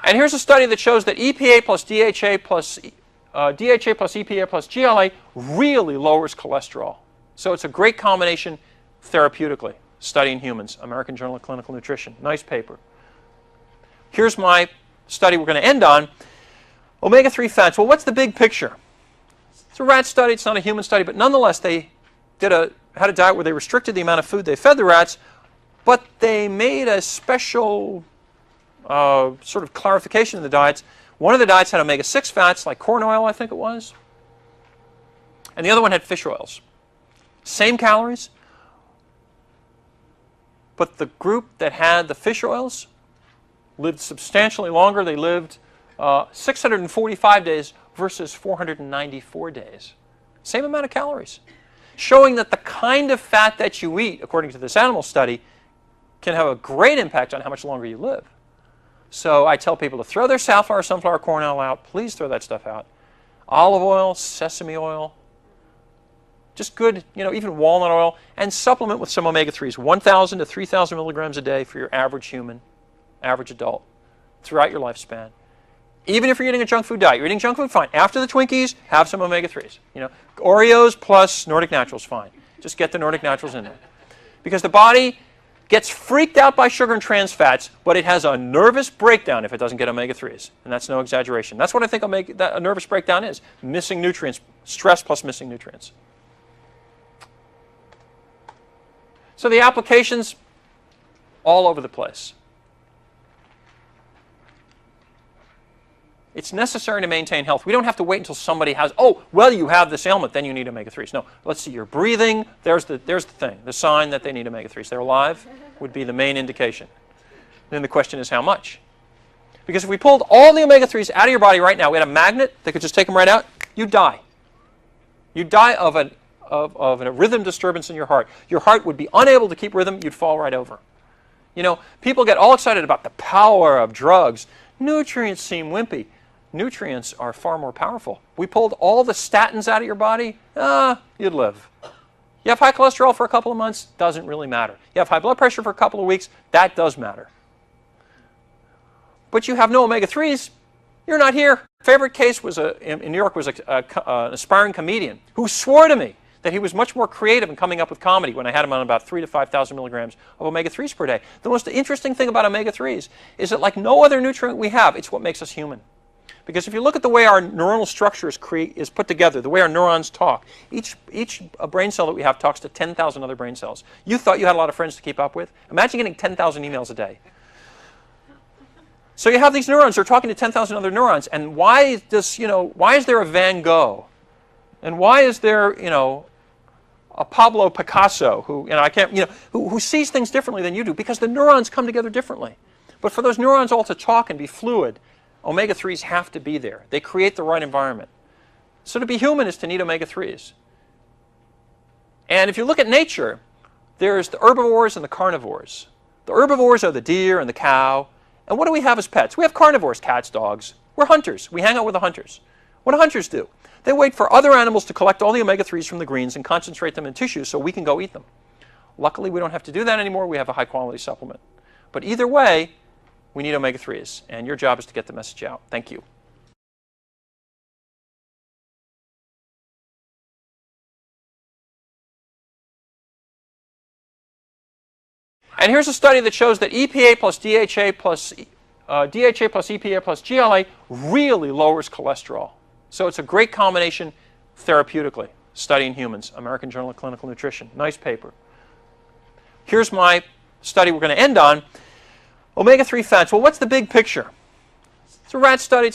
And here's a study that shows that EPA plus DHA plus EPA plus GLA really lowers cholesterol. So it's a great combination therapeutically. Study in humans, American Journal of Clinical Nutrition. Nice paper. Here's my study we're going to end on. Omega-3 fats. Well, what's the big picture? It's a rat study. It's not a human study. But nonetheless, they had a diet where they restricted the amount of food they fed the rats, but they made a special sort of clarification in the diets. One of the diets had omega-6 fats, like corn oil, I think it was. And the other one had fish oils. Same calories. But the group that had the fish oils lived substantially longer. They lived 645 days versus 494 days. Same amount of calories. Showing that the kind of fat that you eat, according to this animal study, can have a great impact on how much longer you live. So I tell people to throw their safflower, sunflower, corn oil out. Please throw that stuff out. Olive oil, sesame oil, just good, even walnut oil, and supplement with some omega-3s, 1,000 to 3,000 milligrams a day for your average human, average adult, throughout your lifespan. Even if you're eating a junk food diet, you're eating junk food, fine. After the Twinkies, have some omega-3s. Oreos plus Nordic Naturals, fine. Just get the Nordic Naturals in there. Because the body gets freaked out by sugar and trans fats, but it has a nervous breakdown if it doesn't get omega-3s. And that's no exaggeration. That's what I think a nervous breakdown is. Missing nutrients, stress plus missing nutrients. So the applications, all over the place. It's necessary to maintain health. We don't have to wait until somebody has, oh, well, you have this ailment, then you need omega-3s. No, let's see, you're breathing. There's the thing, the sign that they need omega-3s. They're alive would be the main indication. Then the question is how much? Because if we pulled all the omega-3s out of your body right now, we had a magnet that could just take them right out, you'd die. You'd die of a rhythm disturbance in your heart. Your heart would be unable to keep rhythm. You'd fall right over. People get all excited about the power of drugs. Nutrients seem wimpy. Nutrients are far more powerful. We pulled all the statins out of your body, you'd live. You have high cholesterol for a couple of months, doesn't really matter. You have high blood pressure for a couple of weeks, that does matter. But you have no omega-3s, you're not here. Favorite case was in New York was an aspiring comedian who swore to me that he was much more creative in coming up with comedy when I had him on about 3,000 to 5,000 milligrams of omega-3s per day. The most interesting thing about omega-3s is that like no other nutrient we have, it's what makes us human. Because if you look at the way our neuronal structure is put together, the way our neurons talk, each brain cell that we have talks to 10,000 other brain cells. You thought you had a lot of friends to keep up with? Imagine getting 10,000 emails a day. So you have these neurons, they're talking to 10,000 other neurons, and why is there a Van Gogh? And why is there, a Pablo Picasso who sees things differently than you do? Because the neurons come together differently. But for those neurons all to talk and be fluid, omega-3s have to be there. They create the right environment. So to be human is to need omega-3s. And if you look at nature, there's the herbivores and the carnivores. The herbivores are the deer and the cow. And what do we have as pets? We have carnivores, cats, dogs. We're hunters. We hang out with the hunters. What do hunters do? They wait for other animals to collect all the omega-3s from the greens and concentrate them in tissues so we can go eat them. Luckily, we don't have to do that anymore. We have a high-quality supplement. But either way, we need omega-3s, and your job is to get the message out. Thank you. And here's a study that shows that EPA plus DHA plus EPA plus GLA really lowers cholesterol. So it's a great combination therapeutically. Study in humans, American Journal of Clinical Nutrition. Nice paper. Here's my study we're going to end on. Omega-3 fats. Well, what's the big picture? It's a rat study.